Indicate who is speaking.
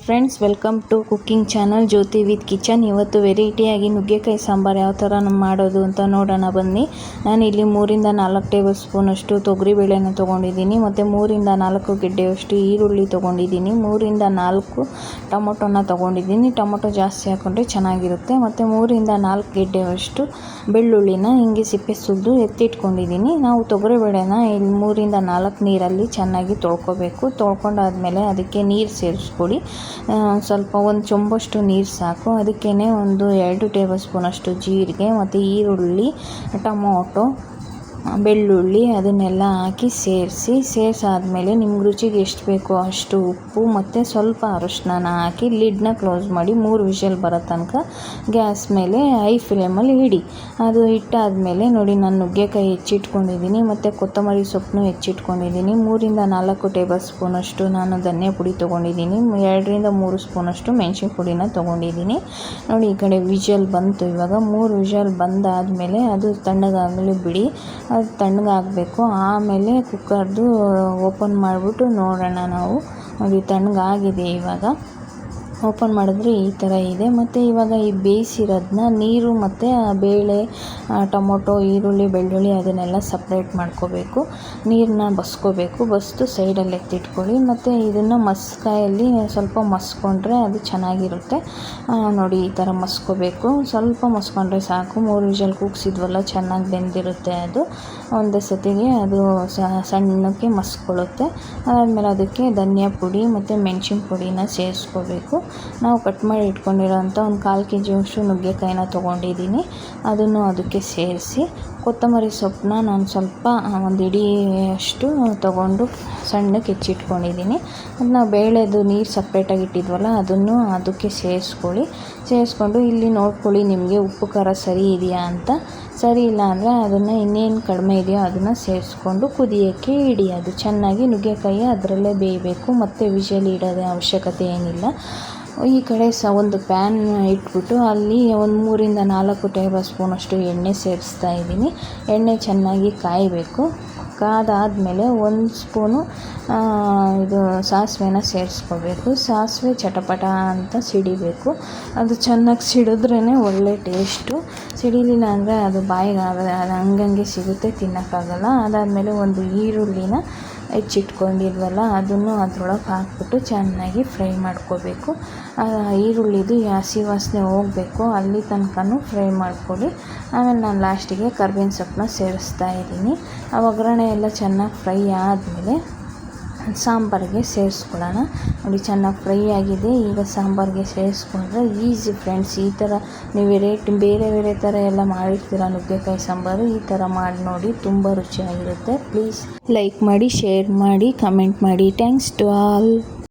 Speaker 1: Friends, welcome to cooking channel Jyoti with kitchen. ಇವತ್ತು ವೆರೈಟಿಯಾಗಿ ನುಗ್ಗೆಕಾಯಿ ಸಾಂಬಾರು ಯಾವ ಥರ ಮಾಡೋದು ಅಂತ ನೋಡೋಣ ಬನ್ನಿ. ನಾನಿಲ್ಲಿ 3-4 ಟೇಬಲ್ ಸ್ಪೂನಷ್ಟು ತೊಗರಿಬೇಳೆನ ತೊಗೊಂಡಿದ್ದೀನಿ. ಮತ್ತು 3-4 ಗೆಡ್ಡೆಯಷ್ಟು ಈರುಳ್ಳಿ ತೊಗೊಂಡಿದ್ದೀನಿ. 3-4 ಟೊಮೊಟೊನ ತೊಗೊಂಡಿದ್ದೀನಿ. ಟೊಮೊಟೊ ಜಾಸ್ತಿ ಹಾಕ್ಕೊಂಡ್ರೆ ಚೆನ್ನಾಗಿರುತ್ತೆ. ಮತ್ತು 3-4 ಗೆಡ್ಡೆಯಷ್ಟು ಬೆಳ್ಳುಳ್ಳಿನ ಹಿಂಗೆ ಸಿಪ್ಪೆ ಸುಲಿದು ಎತ್ತಿಟ್ಕೊಂಡಿದ್ದೀನಿ. ನಾವು ತೊಗರಿಬೇಳೆನ ಇಲ್ಲಿ 3-4 ನೀರಲ್ಲಿ ಚೆನ್ನಾಗಿ ತೊಳ್ಕೊಬೇಕು. ತೊಳ್ಕೊಂಡಾದ್ಮೇಲೆ ಅದಕ್ಕೆ ನೀರು ಸೇರಿಸ್ಕೊಳ್ಳಿ. ಸ್ವಲ್ಪ ಒಂದು ಚೊಂಬಷ್ಟು ನೀರು ಸಾಕು. ಅದಕ್ಕೇ ಒಂದು 2 ಟೇಬಲ್ ಸ್ಪೂನಷ್ಟು ಜೀರಿಗೆ ಮತ್ತು ಈರುಳ್ಳಿ, ಟೊಮೊಟೊ, ಬೆಳ್ಳುಳ್ಳಿ ಅದನ್ನೆಲ್ಲ ಹಾಕಿ ಸೇರಿಸಾದ್ಮೇಲೆ ನಿಮ್ಗೆ ರುಚಿಗೆ ಎಷ್ಟು ಬೇಕೋ ಅಷ್ಟು ಉಪ್ಪು ಮತ್ತು ಸ್ವಲ್ಪ ಅರಶಿನ ಹಾಕಿ ಲಿಡ್ನ ಕ್ಲೋಸ್ ಮಾಡಿ 3 ವಿಷಲ್ ಬರೋ ತನಕ ಗ್ಯಾಸ್ ಮೇಲೆ ಹೈ ಫ್ಲೇಮಲ್ಲಿ ಇಡಿ. ಅದು ಇಟ್ಟಾದಮೇಲೆ ನೋಡಿ, ನಾನು ನುಗ್ಗೆಕಾಯಿ ಹೆಚ್ಚಿಟ್ಕೊಂಡಿದ್ದೀನಿ ಮತ್ತು ಕೊತ್ತಂಬರಿ ಸೊಪ್ಪನ್ನು ಹೆಚ್ಚಿಟ್ಕೊಂಡಿದ್ದೀನಿ. 3-4 ಟೇಬಲ್ ಸ್ಪೂನಷ್ಟು ನಾನು ಧನಿಯಾ ಪುಡಿ ತೊಗೊಂಡಿದ್ದೀನಿ. 2-3 ಸ್ಪೂನಷ್ಟು ಮೆಣಸಿನ ಪುಡಿನ ತೊಗೊಂಡಿದ್ದೀನಿ. ನೋಡಿ, ಈ ಕಡೆ ವಿಷಲ್ ಬಂತು. ಇವಾಗ 3 ವಿಷಲ್ ಬಂದಾದಮೇಲೆ ಅದು ತಣ್ಣಗಾಗಲಿ ಬಿಡಿ. ಅದು ತಣ್ಣಗಾಗಬೇಕು. ಆಮೇಲೆ ಕುಕ್ಕರ್ದು ಓಪನ್ ಮಾಡಿಬಿಟ್ಟು ನೋಡೋಣ ನಾವು. ನೋಡಿ, ತಣ್ಣಗಾಗಿದೆ. ಇವಾಗ ಓಪನ್ ಮಾಡಿದ್ರೆ ಈ ಥರ ಇದೆ. ಮತ್ತು ಇವಾಗ ಈ ಬೇಯಿಸಿರೋದನ್ನ ನೀರು ಮತ್ತು ಬೇಳೆ, ಟೊಮೊಟೊ, ಈರುಳ್ಳಿ, ಬೆಳ್ಳುಳ್ಳಿ ಅದನ್ನೆಲ್ಲ ಸಪ್ರೇಟ್ ಮಾಡ್ಕೋಬೇಕು. ನೀರನ್ನ ಬಸ್ದು ಸೈಡಲ್ಲಿ ಎತ್ತಿಟ್ಕೊಳ್ಳಿ. ಮತ್ತು ಇದನ್ನು ಮಸ್ಕಾಯಲ್ಲಿ ಸ್ವಲ್ಪ ಮಸ್ಕೊಂಡ್ರೆ ಅದು ಚೆನ್ನಾಗಿರುತ್ತೆ. ನೋಡಿ, ಈ ಥರ ಮಸ್ಕೋಬೇಕು. ಸ್ವಲ್ಪ ಮಸ್ಕೊಂಡ್ರೆ ಸಾಕು. 3 ವಿಷಲ್ ಕೂಗಿಸಿದ್ವಲ್ಲ, ಚೆನ್ನಾಗಿ ಬೆಂದಿರುತ್ತೆ. ಅದು ಒಂದೇ ಸತಿಗೆ ಅದು ಸಣ್ಣಕ್ಕೆ ಮಸ್ಕೊಳ್ಳುತ್ತೆ. ಅದಾದಮೇಲೆ ಅದಕ್ಕೆ ಧನಿಯಾ ಪುಡಿ ಮತ್ತು ಮೆಣಸಿನ ಪುಡಿನ ಸೇರಿಸ್ಕೋಬೇಕು. ನಾವು ಕಟ್ ಮಾಡಿ ಇಟ್ಕೊಂಡಿರೋಂಥ ಒಂದು 1/4 kg ನುಗ್ಗೆಕಾಯಿನ ತೊಗೊಂಡಿದ್ದೀನಿ. ಅದನ್ನು ಅದಕ್ಕೆ ಸೇರಿಸಿ, ಕೊತ್ತಂಬರಿ ಸೊಪ್ಪನ್ನ ನಾನು ಸ್ವಲ್ಪ ಒಂದು ಹಿಡಿಯಷ್ಟು ತೊಗೊಂಡು ಸಣ್ಣಕ್ಕೆ ಹೆಚ್ಚಿಟ್ಕೊಂಡಿದ್ದೀನಿ. ಅದನ್ನ ಬೇಳೆದು ನೀರು ಸಪ್ರೇಟಾಗಿ ಇಟ್ಟಿದ್ವಲ್ಲ, ಅದನ್ನು ಅದಕ್ಕೆ ಸೇರಿಸ್ಕೊಂಡು ಇಲ್ಲಿ ನೋಡ್ಕೊಳ್ಳಿ, ನಿಮಗೆ ಉಪ್ಪು ಖಾರ ಸರಿ ಇದೆಯಾ ಅಂತ. ಸರಿ ಇಲ್ಲ ಅಂದರೆ ಅದನ್ನು ಇನ್ನೇನು ಕಡಿಮೆ ಇದೆಯೋ ಅದನ್ನು ಸೇರಿಸ್ಕೊಂಡು ಕುದಿಯೋಕ್ಕೆ ಇಡಿ. ಅದು ಚೆನ್ನಾಗಿ ನುಗ್ಗೆಕಾಯಿ ಅದರಲ್ಲೇ ಬೇಯಬೇಕು. ಮತ್ತು ವಿಷಲ್ ಇಡೋದೇ ಅವಶ್ಯಕತೆ ಏನಿಲ್ಲ. ಈ ಕಡೆ ಒಂದು ಪ್ಯಾನ್ ಇಟ್ಬಿಟ್ಟು ಅಲ್ಲಿ ಒಂದು 3-4 ಟೇಬಲ್ ಸ್ಪೂನಷ್ಟು ಎಣ್ಣೆ ಸೇರಿಸ್ತಾ ಇದ್ದೀನಿ. ಎಣ್ಣೆ ಚೆನ್ನಾಗಿ ಕಾಯಬೇಕು. ಕಾದಾದಮೇಲೆ 1 ಸ್ಪೂನು ಇದು ಸಾಸಿವೆನ ಸೇರಿಸ್ಕೋಬೇಕು. ಸಾಸಿವೆ ಚಟಪಟ ಅಂತ ಸಿಡಿಬೇಕು. ಅದು ಚೆನ್ನಾಗಿ ಸಿಡಿದ್ರೇ ಒಳ್ಳೆ ಟೇಸ್ಟು. ಸಿಡಿಲಿಲ್ಲ ಅಂದರೆ ಅದು ಬಾಯಿಗೆ ಅದು ಹಂಗಂಗೆ ಸಿಗುತ್ತೆ, ತಿನ್ನೋಕ್ಕಾಗಲ್ಲ. ಅದಾದಮೇಲೆ ಒಂದು ಈರುಳ್ಳಿನ ಹೆಚ್ಚಿಟ್ಕೊಂಡಿದ್ವಲ್ಲ, ಅದನ್ನು ಅದ್ರೊಳಗೆ ಹಾಕ್ಬಿಟ್ಟು ಚೆನ್ನಾಗಿ ಫ್ರೈ ಮಾಡ್ಕೋಬೇಕು. ಈರುಳ್ಳಿದು ಹಸಿ ವಾಸನೆ ಹೋಗಬೇಕು, ಅಲ್ಲಿ ತನಕನೂ ಫ್ರೈ ಮಾಡ್ಕೊಳ್ಳಿ. ಆಮೇಲೆ ನಾನು ಲಾಸ್ಟಿಗೆ ಕರ್ಬೇವಿನ ಸೊಪ್ಪನ್ನ ಸೇರಿಸ್ತಾ ಇದ್ದೀನಿ. ಆ ಒಗ್ಗರಣೆ ಎಲ್ಲ ಚೆನ್ನಾಗಿ ಫ್ರೈ ಆದಮೇಲೆ ಸಾಂಬಾರಿಗೆ ಸೇರಿಸ್ಕೊಳ್ಳೋಣ. ನೋಡಿ, ಚೆನ್ನಾಗಿ ಫ್ರೈ ಆಗಿದೆ. ಈಗ ಸಾಂಬಾರಿಗೆ ಸೇರಿಸ್ಕೊಂಡ್ರೆ ಈಸಿ ಫ್ರೆಂಡ್ಸ್. ಈ ಥರ ನೀವು ಬೇರೆ ಥರ ಎಲ್ಲ ಮಾಡಿರ್ತೀರ ನುಗ್ಗೆಕಾಯಿ ಸಾಂಬಾರು, ಈ ಥರ ಮಾಡಿ ನೋಡಿ, ತುಂಬ ರುಚಿಯಾಗಿರುತ್ತೆ. ಪ್ಲೀಸ್ ಲೈಕ್ ಮಾಡಿ, ಶೇರ್ ಮಾಡಿ, ಕಮೆಂಟ್ ಮಾಡಿ. Thanks to all.